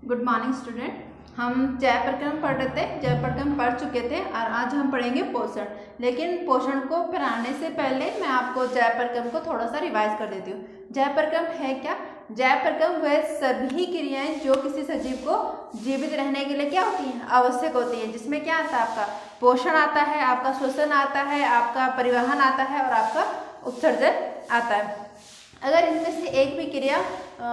Good morning student. हम जय प्रक्रम पढ़ रहे थे, जय प्रक्रम पढ़ चुके थे और आज हम पढ़ेंगे पोषण। लेकिन पोषण को पढ़ाने से पहले मैं आपको जय प्रक्रम को थोड़ा सा रिवाइज कर देती हूँ। जय प्रक्रम है क्या? जय प्रक्रम वह सभी क्रियाएं जो किसी सजीव को जीवित रहने के लिए क्या होती हैं, आवश्यक होती है, जिसमें क्या आता है, आपका पोषण आता है, आपका श्वसन आता है, आपका परिवहन आता है और आपका उत्सर्जन आता है। अगर इनमें से एक भी क्रिया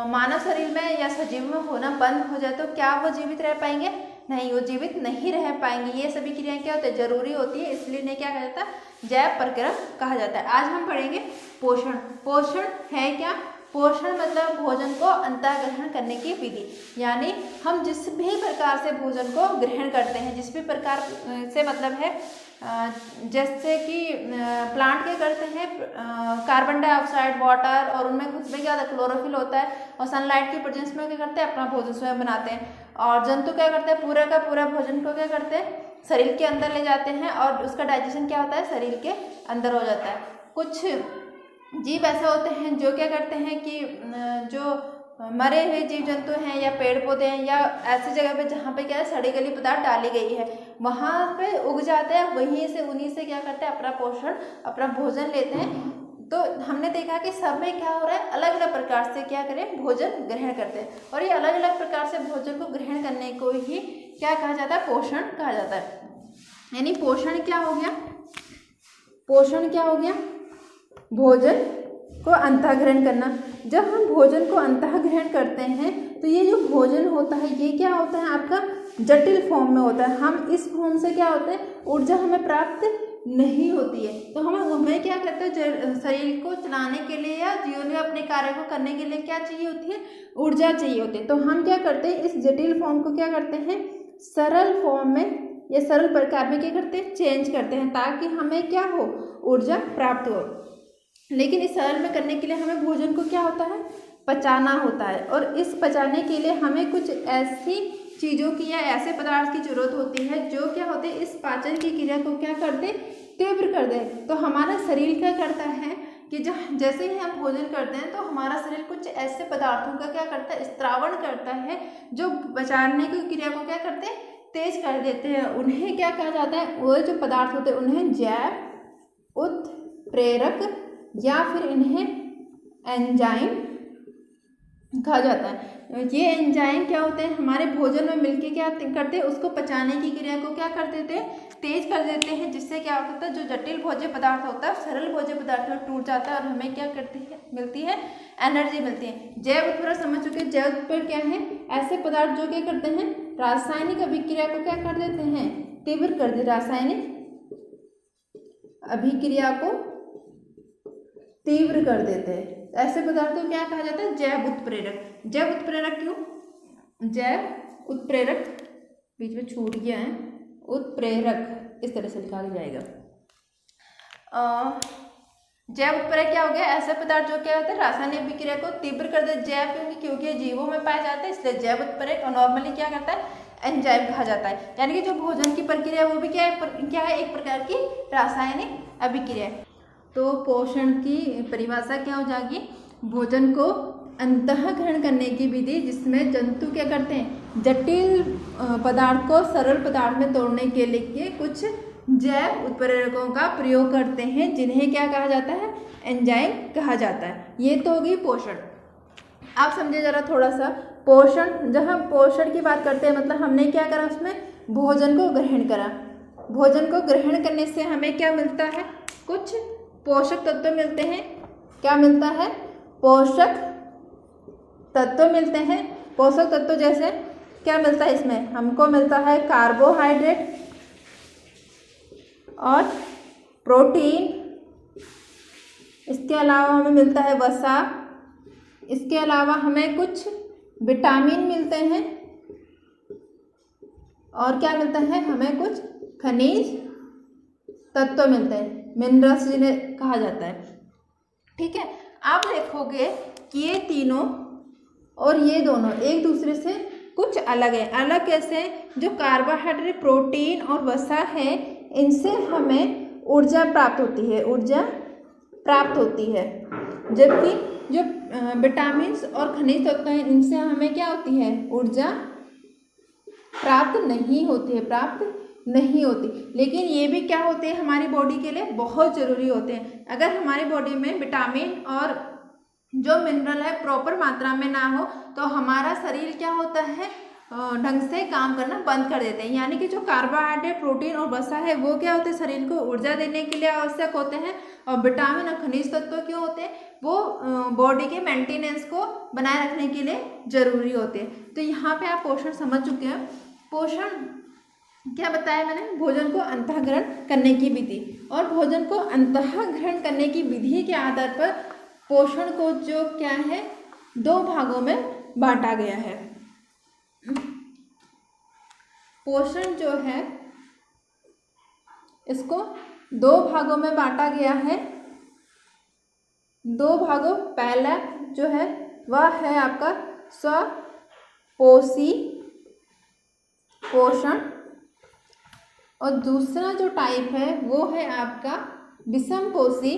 मानव शरीर में या सजीव में होना बंद हो जाए तो क्या वो जीवित रह पाएंगे? नहीं, वो जीवित नहीं रह पाएंगे। ये सभी क्रियाएं क्या होती है, जरूरी होती है, इसलिए इन्हें क्या कहा जाता है, जय प्रक्रम कहा जाता है। आज हम पढ़ेंगे पोषण। पोषण है क्या? पोषण मतलब भोजन को अंतः ग्रहण करने की विधि, यानी हम जिस भी प्रकार से भोजन को ग्रहण करते हैं, जिस भी प्रकार से मतलब है जैसे कि प्लांट क्या करते हैं, कार्बन डाइऑक्साइड, वाटर और उनमें खुद में क्या होता है, क्लोरोफिल होता है और सनलाइट की प्रेजेंस में क्या करते हैं, अपना भोजन स्वयं बनाते हैं। और जंतु क्या करते हैं, पूरा का पूरा भोजन को क्या करते हैं, शरीर के अंदर ले जाते हैं और उसका डाइजेशन क्या होता है, शरीर के अंदर हो जाता है। कुछ जीव ऐसे होते हैं जो क्या करते हैं कि जो मरे हुए जीव जंतु हैं या पेड़ पौधे हैं या ऐसी जगह पे जहाँ पे क्या है, सड़ी गली पदार्थ डाली गई है, वहाँ पे उग जाते हैं, वहीं से उन्हीं से क्या करते हैं, अपना पोषण, अपना भोजन लेते हैं। तो हमने देखा कि सब में क्या हो रहा है, अलग अलग प्रकार से क्या करें, भोजन ग्रहण करते हैं और ये अलग अलग प्रकार से भोजन को ग्रहण करने को ही क्या कहा जाता है, पोषण कहा जाता है। यानी पोषण क्या हो गया, पोषण क्या हो गया, भोजन को अंतः ग्रहण करना। जब हम भोजन को अंतः ग्रहण करते हैं तो ये जो भोजन होता है ये क्या होता है, आपका जटिल फॉर्म में होता है। हम इस फॉर्म से क्या होते हैं, ऊर्जा हमें प्राप्त नहीं होती है। तो हमें क्या करते हैं, शरीर को चलाने के लिए या जीवन में अपने कार्य को करने के लिए क्या चाहिए होती है, ऊर्जा चाहिए होती है। तो हम क्या करते हैं, इस जटिल फॉर्म को क्या करते हैं, सरल फॉर्म में या सरल प्रकार में क्या करते हैं, चेंज करते हैं, ताकि हमें क्या हो, ऊर्जा प्राप्त हो। लेकिन इस सरल में करने के लिए हमें भोजन को क्या होता है, पचाना होता है और इस पचाने के लिए हमें कुछ ऐसी चीज़ों की या ऐसे पदार्थ की जरूरत होती है जो क्या होते हैं, इस पाचन की क्रिया को क्या कर दे, तीव्र कर दे। तो हमारा शरीर क्या करता है कि जैसे ही हम भोजन करते हैं तो हमारा शरीर कुछ ऐसे पदार्थों का क्या करता है, स्त्रावण करता है, जो पचाने की क्रिया को क्या करते हैं, तेज कर देते हैं। उन्हें क्या कहा जाता है, वो जो पदार्थ होते हैं उन्हें जैव उत्प्रेरक या फिर इन्हें एंजाइम कहा जाता है। ये एंजाइम क्या होते हैं, हमारे भोजन में मिलके क्या करते हैं, उसको पचाने की क्रिया को क्या कर देते हैं, तेज कर देते हैं, जिससे क्या होता है, जो जटिल भोज्य पदार्थ होता है सरल भोज्य पदार्थ में टूट जाता है और हमें क्या करती है, मिलती है, एनर्जी मिलती है। जैव उत्प्रेरक समझ चुके हैं। जैव उत्प्रेरक क्या है, ऐसे पदार्थ जो क्या करते हैं, रासायनिक अभिक्रिया को क्या कर देते हैं, तीव्र कर देते, रासायनिक अभिक्रिया को तीव्र कर देते हैं। ऐसे पदार्थों को क्या कहा जाता है, जैव उत्प्रेरक। जैव उत्प्रेरक क्यों, जैव उत्प्रेरक बीच में छूट गया है, उत्प्रेरक इस तरह से लिखा जाएगा। जैव उत्प्रेरक क्या हो गया, ऐसे पदार्थ जो क्या होते हैं, रासायनिक अभिक्रिया को तीव्र कर देते। जैव क्योंकि ये जीवों में पाए जाते हैं इसलिए जैव उत्प्रेरक, और नॉर्मली क्या करता है, एंजाइम कहा जाता है। यानी कि जो भोजन की प्रक्रिया वो भी क्या है, एक प्रकार की रासायनिक अभिक्रिया है। तो पोषण की परिभाषा क्या हो जाएगी, भोजन को अंतः ग्रहण करने की विधि जिसमें जंतु क्या करते हैं, जटिल पदार्थ को सरल पदार्थ में तोड़ने के लिए कुछ जैव उत्प्रेरकों का प्रयोग करते हैं, जिन्हें क्या कहा जाता है, एंजाइम कहा जाता है। ये तो होगी पोषण। आप समझे जरा थोड़ा सा पोषण। जब हम पोषण की बात करते हैं मतलब हमने क्या करा, उसमें भोजन को ग्रहण करा। भोजन को ग्रहण करने से हमें क्या मिलता है, कुछ पोषक तत्व मिलते हैं। क्या मिलता है, पोषक तत्व मिलते हैं। पोषक तत्व जैसे क्या मिलता है, इसमें हमको मिलता है कार्बोहाइड्रेट और प्रोटीन। इसके अलावा हमें मिलता है वसा। इसके अलावा हमें कुछ विटामिन मिलते हैं और क्या मिलता है, हमें कुछ खनिज तत्व मिलते हैं, मिनरल्स जिन्हें कहा जाता है। ठीक है, आप देखोगे कि ये तीनों और ये दोनों एक दूसरे से कुछ अलग है। अलग कैसे, जो कार्बोहाइड्रेट, प्रोटीन और वसा है, इनसे हमें ऊर्जा प्राप्त होती है, ऊर्जा प्राप्त होती है। जबकि जो विटामिन और खनिज तत्व हैं इनसे हमें क्या होती है, ऊर्जा प्राप्त नहीं होती है, प्राप्त नहीं होती। लेकिन ये भी क्या होते हैं, हमारी बॉडी के लिए बहुत ज़रूरी होते हैं। अगर हमारी बॉडी में विटामिन और जो मिनरल है प्रॉपर मात्रा में ना हो तो हमारा शरीर क्या होता है, ढंग से काम करना बंद कर देते हैं। यानी कि जो कार्बोहाइड्रेट, प्रोटीन और वसा है वो क्या होते हैं, शरीर को ऊर्जा देने के लिए आवश्यक होते हैं। और विटामिन और खनिज तत्व क्यों होते हैं, वो बॉडी के मेंटेनेंस को बनाए रखने के लिए जरूरी होते हैं। तो यहाँ पे आप पोषण समझ चुके हैं। पोषण क्या बताया मैंने, भोजन को अंतःग्रहण करने की विधि, और भोजन को अंतःग्रहण करने की विधि के आधार पर पोषण को जो क्या है, 2 भागों में बांटा गया है। पोषण जो है इसको 2 भागों में बांटा गया है। 2 भागों, पहला जो है वह है आपका स्वपोषी पोषण, और दूसरा जो टाइप है वो है आपका विषमपोषी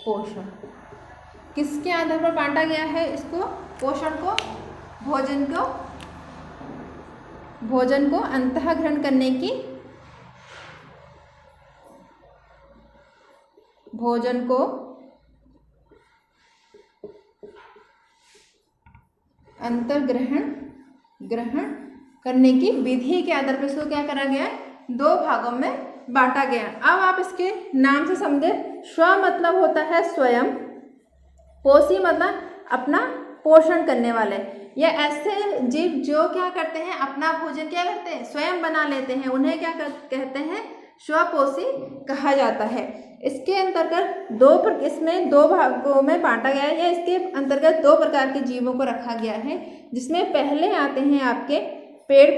पोषण। किसके आधार पर बांटा गया है इसको, पोषण को, भोजन को अंतःग्रहण करने की, भोजन को ग्रहण करने की विधि के आधार पर इसको क्या करा गया है, 2 भागों में बांटा गया। अब आप इसके नाम से समझे, स्व मतलब होता है स्वयं, पोषी मतलब अपना पोषण करने वाले। ये ऐसे जीव जो क्या करते हैं, अपना भोजन क्या करते हैं, स्वयं बना लेते हैं, उन्हें क्या कहते हैं, स्वपोषी कहा जाता है। इसके अंतर्गत इसमें 2 भागों में बांटा गया है, या इसके अंतर्गत 2 प्रकार के जीवों को रखा गया है, जिसमें पहले आते हैं आपके पेड़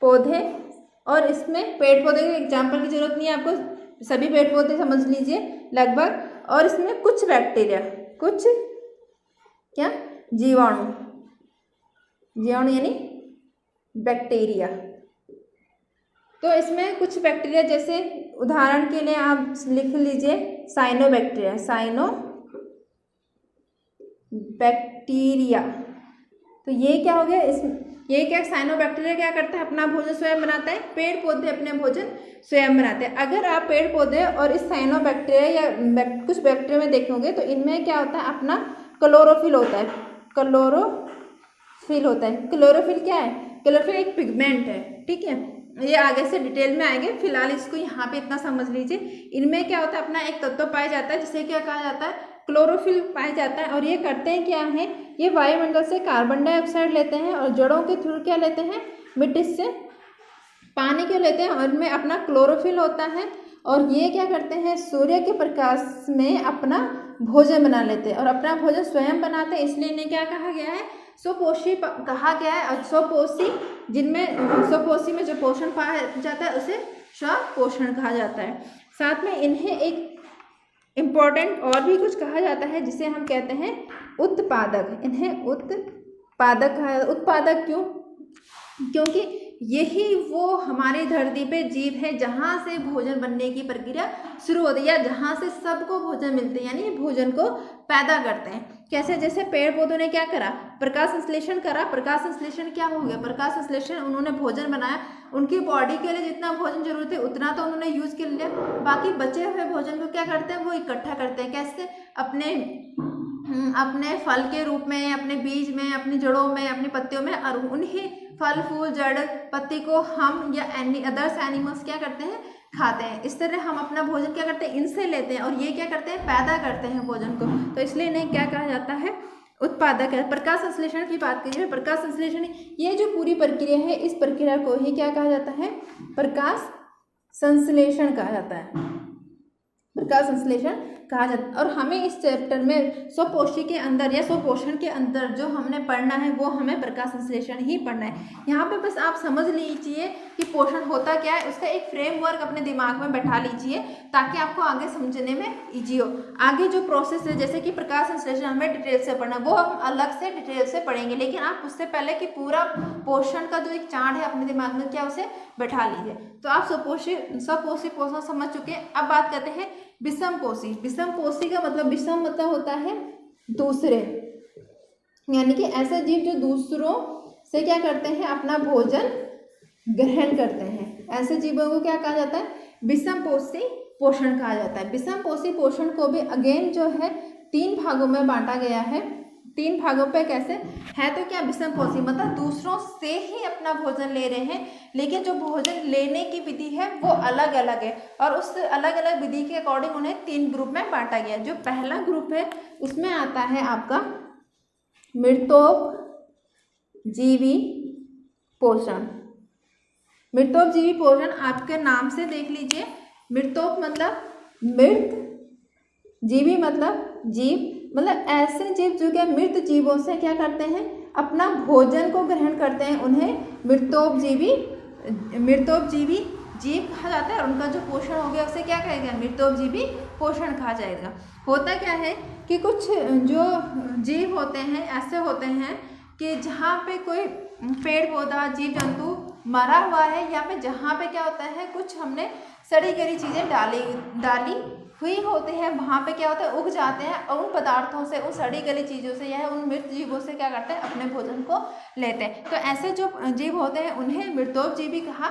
पौधे, और इसमें पेड़ पौधे के एग्जाम्पल की जरूरत नहीं है आपको, सभी पेड़ पौधे समझ लीजिए लगभग। और इसमें कुछ बैक्टीरिया, कुछ क्या, जीवाणु यानी बैक्टीरिया। तो इसमें कुछ बैक्टीरिया, जैसे उदाहरण के लिए आप लिख लीजिए साइनोबैक्टीरिया। तो ये क्या हो गया, ये क्या, साइनोबैक्टीरिया क्या करता है, अपना भोजन स्वयं बनाता है, पेड़ पौधे अपने भोजन स्वयं बनाते हैं। अगर आप पेड़ पौधे और इस साइनोबैक्टीरिया या कुछ बैक्टीरिया में देखोगे तो इनमें क्या होता है, अपना क्लोरोफिल होता है। क्लोरोफिल क्या है, क्लोरोफिल एक पिगमेंट है, ठीक है। ये आगे से डिटेल में आएंगे, फिलहाल इसको यहाँ पे इतना समझ लीजिए। इनमें क्या होता है, अपना एक तत्व पाया जाता है जिसे क्या कहा जाता है, क्लोरोफिल पाया जाता है। और ये करते हैं क्या है, ये वायुमंडल से कार्बन डाइऑक्साइड लेते हैं और जड़ों के थ्रू क्या लेते हैं, मिट्टी से पानी क्यों लेते हैं, और इनमें अपना क्लोरोफिल होता है। और ये क्या करते हैं, सूर्य के प्रकाश में अपना भोजन बना लेते हैं और अपना भोजन स्वयं बनाते हैं, इसलिए इन्हें क्या कहा गया है, स्वपोषी कहा गया है। और स्वपोषी में जो पोषण पाया जाता है उसे स्वपोषण कहा जाता है। साथ में इन्हें एक इम्पॉर्टेंट और भी कुछ कहा जाता है जिसे हम कहते हैं उत्पादक। इन्हें उत्पादक क्यों, क्योंकि यही वो हमारी धरती पे जीव है जहाँ से भोजन बनने की प्रक्रिया शुरू होती है, या जहाँ से सबको भोजन मिलते हैं, यानी भोजन को पैदा करते हैं। कैसे, जैसे पेड़ पौधों ने क्या करा, प्रकाश संश्लेषण करा। प्रकाश संश्लेषण क्या हो गया, प्रकाश संश्लेषण, उन्होंने भोजन बनाया, उनकी बॉडी के लिए जितना भोजन जरूरत है उतना तो उन्होंने यूज कर लिया, बाकी बचे हुए भोजन को क्या करते हैं, वो इकट्ठा करते हैं। कैसे, अपने फल के रूप में, अपने बीज में, अपनी जड़ों में, अपनी पत्तियों में, और उन्हीं फल फूल जड़ पत्ती को हम या अदर्स एनिमल्स क्या करते हैं, खाते हैं। इस तरह हम अपना भोजन क्या करते हैं, इनसे लेते हैं, और ये क्या करते हैं, पैदा करते हैं भोजन को। तो इसलिए इन्हें क्या कहा जाता है, उत्पादक है। प्रकाश संश्लेषण की बात कीजिए, प्रकाश संश्लेषण, ये जो पूरी प्रक्रिया है, इस प्रक्रिया को ही क्या कहा जाता है, प्रकाश संश्लेषण कहा जाता है, प्रकाश संश्लेषण कहा जाता है। और हमें इस चैप्टर में स्वपोषी के अंदर या स्वपोषण के अंदर जो हमने पढ़ना है वो हमें प्रकाश संश्लेषण ही पढ़ना है। यहाँ पे बस आप समझ लीजिए कि पोषण होता क्या है, उसका एक फ्रेमवर्क अपने दिमाग में बैठा लीजिए ताकि आपको आगे समझने में ईजी हो। आगे जो प्रोसेस है, जैसे कि प्रकाश संश्लेषण हमें डिटेल से पढ़ना, वो हम अलग से डिटेल से पढ़ेंगे, लेकिन आप उससे पहले कि पूरा पोषण का जो एक चार्ट है अपने दिमाग में क्या उसे बैठा लीजिए। तो आप स्वपोषी पोषण समझ चुके हैं। अब बात करते हैं विषमपोषी। विषमपोषी का मतलब, विषम मतलब होता है दूसरे, यानी कि ऐसे जीव जो दूसरों से क्या करते हैं, अपना भोजन ग्रहण करते हैं, ऐसे जीवों को क्या कहा जाता है, विषमपोषी पोषण कहा जाता है। विषमपोषी पोषण को भी अगेन जो है 3 भागों में बांटा गया है। 3 भागों पे कैसे है, तो क्या विषमपोषी मतलब दूसरों से ही अपना भोजन ले रहे हैं, लेकिन जो भोजन लेने की विधि है वो अलग अलग है, और उस अलग अलग विधि के अकॉर्डिंग उन्हें 3 ग्रुप में बांटा गया। जो पहला ग्रुप है उसमें आता है आपका मृतोपजीवी पोषण। मृतोपजीवी पोषण आपके नाम से देख लीजिए, मृतोप मतलब मृत, जीवी मतलब जीव, मतलब ऐसे जीव जो क्या मृत जीवों से क्या करते हैं, अपना भोजन को ग्रहण करते हैं, उन्हें मृतोपजीवी जीव कहा जाता है। और उनका जो पोषण हो गया उसे क्या कहेगा, मृतोपजीवी पोषण कहा जाएगा। होता क्या है कि कुछ जो जीव होते हैं ऐसे होते हैं कि जहाँ पे कोई पेड़ पौधा जीव जंतु मरा हुआ है, या पे जहाँ पे क्या होता है, कुछ हमने सड़ी गली चीज़ें डाली हुई होती है, वहाँ पे क्या होता है, उग जाते हैं, और उन पदार्थों से, उन सड़ी गली चीज़ों से या उन मृत जीवों से क्या करते हैं, अपने भोजन को लेते हैं। तो ऐसे जो जीव होते हैं उन्हें मृतोपजीवी कहा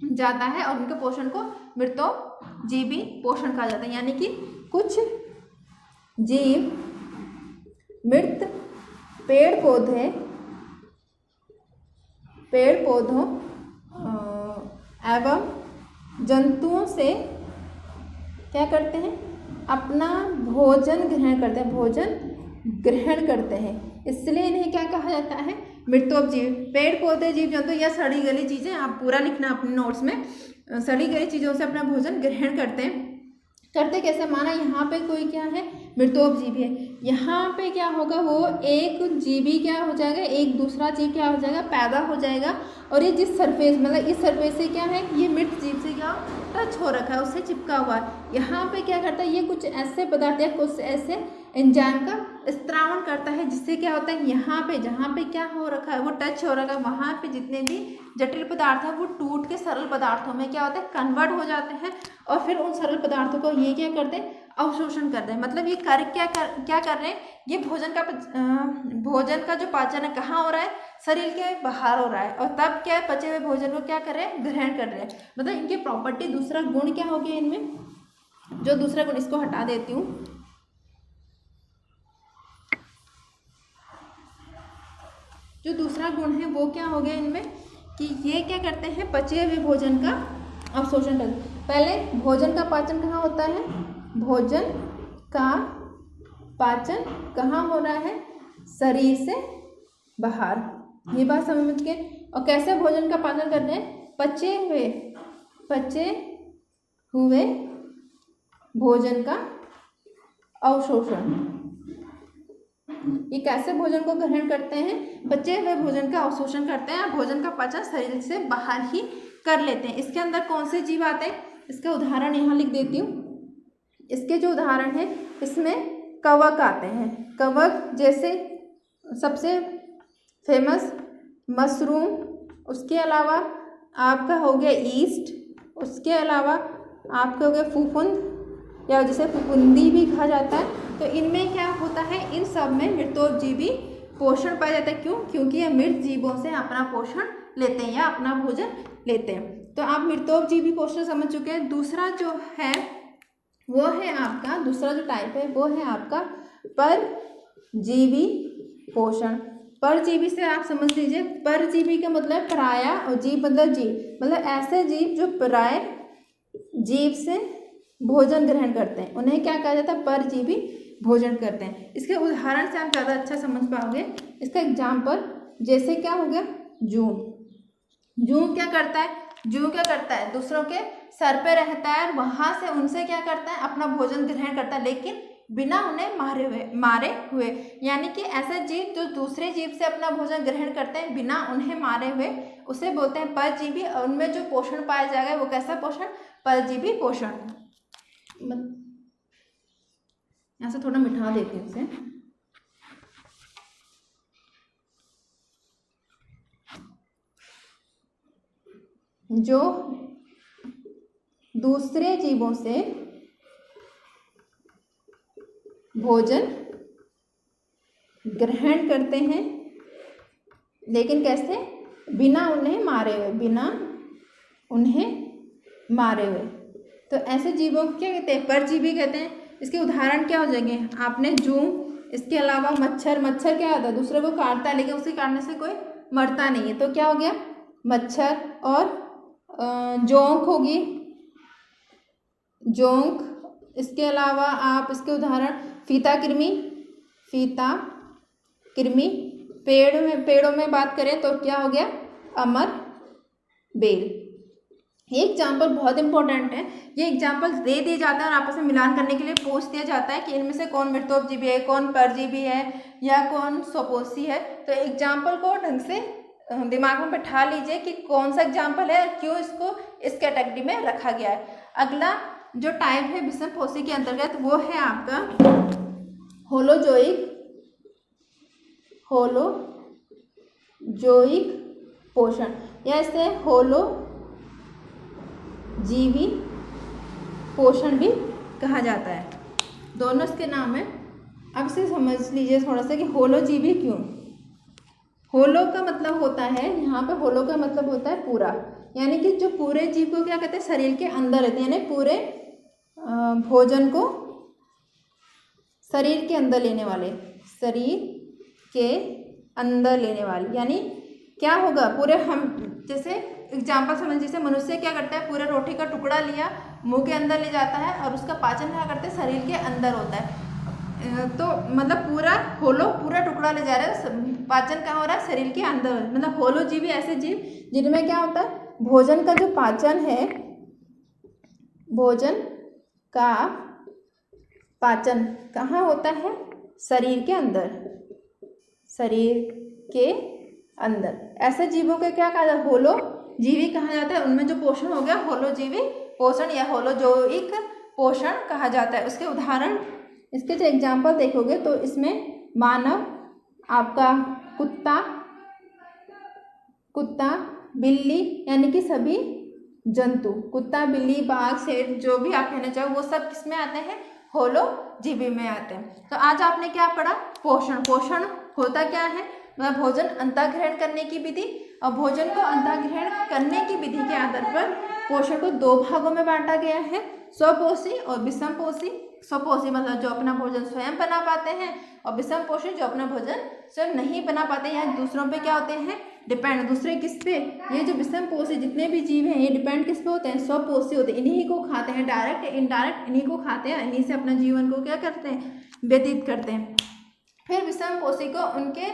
जाता है, और उनके पोषण को मृतोपजीवी पोषण कहा जाता है। यानी कि कुछ जीव मृत पेड़ पौधों एवं जंतुओं से क्या करते हैं, अपना भोजन ग्रहण करते हैं, इसलिए इन्हें क्या कहा जाता है, मृतोपजीवी। पेड़ पौधे जीव जंतु या सड़ी गली चीज़ें, आप पूरा लिखना अपने नोट्स में, सड़ी गली चीज़ों से अपना भोजन ग्रहण करते हैं। करते कैसे, माना यहाँ पे कोई क्या है, मृतोपजीवी है, यहाँ पे क्या होगा, वो एक जीवी क्या हो जाएगा, एक दूसरा जीव क्या हो जाएगा, पैदा हो जाएगा, और ये जिस सरफेस मतलब इस सरफेस से क्या है, ये मृत जीव से क्या टच हो रखा है, उससे चिपका हुआ है। यहाँ पे क्या करता है, ये कुछ ऐसे पदार्थ या कुछ ऐसे एंजाइम का स्त्रावण करता है, जिससे क्या होता है, यहाँ पे जहाँ पे क्या हो रखा है, वो टच हो रखा है, वहाँ पे जितने भी जटिल पदार्थ है वो टूट के सरल पदार्थों में क्या होता है, कन्वर्ट हो जाते हैं, और फिर उन सरल पदार्थों को ये क्या करते हैं, अवशोषण करते हैं। मतलब ये कार्य क्या कर रहे हैं, ये भोजन का जो पाचन है कहाँ हो रहा है, शरीर के बाहर हो रहा है, और तब क्या है, पचे हुए भोजन को क्या कर रहे हैं, ग्रहण कर रहे हैं। मतलब इनकी प्रॉपर्टी, दूसरा गुण क्या हो गया इनमें, जो दूसरा गुण, इसको हटा देती हूँ, जो दूसरा गुण है वो क्या हो गया इनमें, कि ये क्या करते हैं, पचे हुए भोजन का अवशोषण करते हैं। पहले भोजन का पाचन कहाँ होता है, भोजन का पाचन कहाँ हो रहा है, शरीर से बाहर, ये बात समझ के। और कैसे भोजन का पाचन करते हैं, पचे हुए भोजन का अवशोषण। ये कैसे भोजन को ग्रहण करते हैं, बचे हुए भोजन का अवशोषण करते हैं, भोजन का पाचन शरीर से बाहर ही कर लेते हैं। इसके अंदर कौन से जीव आते हैं, इसका उदाहरण यहाँ लिख देती हूँ। इसके जो उदाहरण है, इसमें कवक आते हैं। कवक जैसे सबसे फेमस मशरूम, उसके अलावा आपका हो गया ईस्ट, उसके अलावा आपका हो गया फूफुंद, या जिसे फुफुंदी भी कहा जाता है। तो इनमें क्या होता है, इन सब में मृतोपजीवी पोषण पाया जाता है। क्यों, क्योंकि ये मृत जीवों से अपना पोषण लेते हैं या अपना भोजन लेते हैं। तो आप मृतोपजीवी पोषण समझ चुके हैं। दूसरा जो है वो है आपका, दूसरा जो टाइप है वो है आपका परजीवी पोषण। परजीवी से आप समझ लीजिए, परजीवी का मतलब पराया, और जीव मतलब जीव, मतलब ऐसे जीव जो पराय जीव से भोजन ग्रहण करते हैं, उन्हें क्या कहा जाता है, परजीवी भोजन करते हैं। इसके उदाहरण से आप ज़्यादा अच्छा समझ पाओगे। इसका एग्जाम्पल जैसे क्या हो गया, जूं। जूं क्या करता है, दूसरों के सर पे रहता है, और वहाँ से उनसे क्या करता है, अपना भोजन ग्रहण करता है, लेकिन बिना उन्हें मारे हुए। यानी कि ऐसे जीव जो दूसरे जीव से अपना भोजन ग्रहण करते हैं बिना उन्हें मारे हुए, उसे बोलते हैं परजीवी। और उनमें जो पोषण पाया जाएगा वो कैसा पोषण, परजीवी पोषण। यहाँ से थोड़ा मिठा देती हूँ इसे। जो दूसरे जीवों से भोजन ग्रहण करते हैं, लेकिन कैसे? बिना उन्हें मारे हुए, बिना उन्हें मारे हुए। तो ऐसे जीवों को क्या कहते हैं? परजीवी कहते हैं। इसके उदाहरण क्या हो जाएंगे? आपने जूं, इसके अलावा मच्छर। मच्छर क्या होता है? दूसरे को काटता है, लेकिन उसे काटने से कोई मरता नहीं है, तो क्या हो गया? मच्छर। और जोंक होगी, जोंक। इसके अलावा आप इसके उदाहरण फीता कृमि, फीता कृमि। पेड़ों में बात करें तो क्या हो गया? अमर बेल। ये एग्जाम्पल बहुत इंपॉर्टेंट है। ये एग्जाम्पल दे दिए जाता है और आपस में मिलान करने के लिए पूछ दिया जाता है कि इनमें से कौन मृतोपजीवी है, कौन परजीवी है या कौन स्वपोषी है। तो एग्जाम्पल को ढंग से दिमाग में बैठा लीजिए कि कौन सा एग्जाम्पल है, क्यों इसको इस कैटेगरी में रखा गया है। अगला जो टाइप है विषमपोषी के अंतर्गत वो है आपका होलोजोइक पोषण, या इसे होलोजीवी पोषण भी कहा जाता है। दोनों इसके नाम है। अब इसे समझ लीजिए थोड़ा सा कि होलोजीवी क्यों। होलो का मतलब होता है, यहाँ पे होलो का मतलब होता है पूरा, यानी कि जो पूरे जीव को क्या कहते हैं? शरीर के अंदर रहते हैं, यानी पूरे भोजन को शरीर के अंदर लेने वाले, शरीर के अंदर लेने वाले। यानी क्या होगा? पूरे हम जैसे एग्जाम्पल समझ, जैसे मनुष्य क्या करता है? पूरे रोटी का टुकड़ा लिया, मुंह के अंदर ले जाता है और उसका पाचन क्या करते हैं? शरीर के अंदर होता है। तो मतलब पूरा होलो, पूरा टुकड़ा ले जा रहा है, पाचन कहाँ हो रहा है? शरीर के अंदर। मतलब होलो जीव ऐसे जीव जिनमें क्या होता है? भोजन का जो पाचन है, भोजन का पाचन कहाँ होता है? शरीर के अंदर, शरीर के अंदर। ऐसे जीवों को क्या कहा जाता है? होलोजीवी कहा जाता है। उनमें जो पोषण हो गया होलोजीवी पोषण या होलोजोइक पोषण कहा जाता है। उसके उदाहरण, इसके जो एग्जाम्पल देखोगे तो इसमें मानव, आपका कुत्ता, बिल्ली, यानी कि सभी जंतु, कुत्ता, बिल्ली, बाघ, शेर, जो भी आप कहना चाहो, वो सब किसमें आते हैं? होलोजीवी में आते हैं। तो आज आपने क्या पढ़ा? पोषण। पोषण होता क्या है? मतलब भोजन अंतःग्रहण करने की विधि, और भोजन को अंतःग्रहण करने की विधि के आधार पर पोषण को दो भागों में बांटा गया है, स्वपोषी और विषमपोषी। स्वपोषी मतलब जो अपना भोजन स्वयं बना पाते हैं, और विषमपोषी जो अपना भोजन स्वयं नहीं बना पाते या दूसरों पे क्या होते हैं? डिपेंड। दूसरे किस पे? ये जो विषमपोषी जितने भी जीव हैं ये डिपेंड किस पे होते हैं? स्वपोषी होते हैं। इन्हीं को खाते हैं, डायरेक्ट इनडायरेक्ट इन्हीं को खाते हैं, इन्हीं से अपना जीवन को क्या करते हैं? व्यतीत करते हैं। फिर विषमपोषी को उनके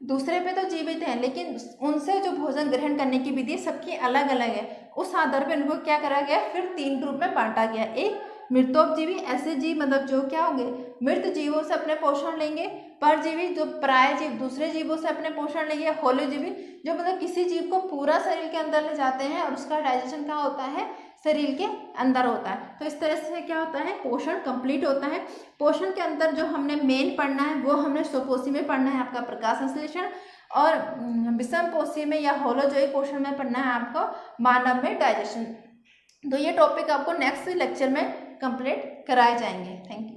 दूसरे पे तो जीवित हैं, लेकिन उनसे जो भोजन ग्रहण करने की विधि सबकी अलग अलग है। उस आधार पर उनको क्या करा गया? फिर 3 ग्रुप में बांटा गया। एक मृतोपजीवी, ऐसे जीव मतलब जो क्या होंगे? मृत जीवों से अपने पोषण लेंगे। परजीवी जो पराय जीव दूसरे जीवों से अपने पोषण लेंगे। होलोजीवी जो मतलब किसी जीव को पूरा शरीर के अंदर ले जाते हैं और उसका डाइजेशन कहाँ होता है? शरीर के अंदर होता है। तो इस तरह से क्या होता है? पोषण कंप्लीट होता है। पोषण के अंदर जो हमने मेन पढ़ना है वो हमने स्वपोषी में पढ़ना है, आपका प्रकाश संश्लेषण, और विषमपोषी में या होलोजोइक पोषण में पढ़ना है आपको मानव में डाइजेशन। तो ये टॉपिक आपको नेक्स्ट लेक्चर में कंप्लीट कराए जाएंगे। Thank you.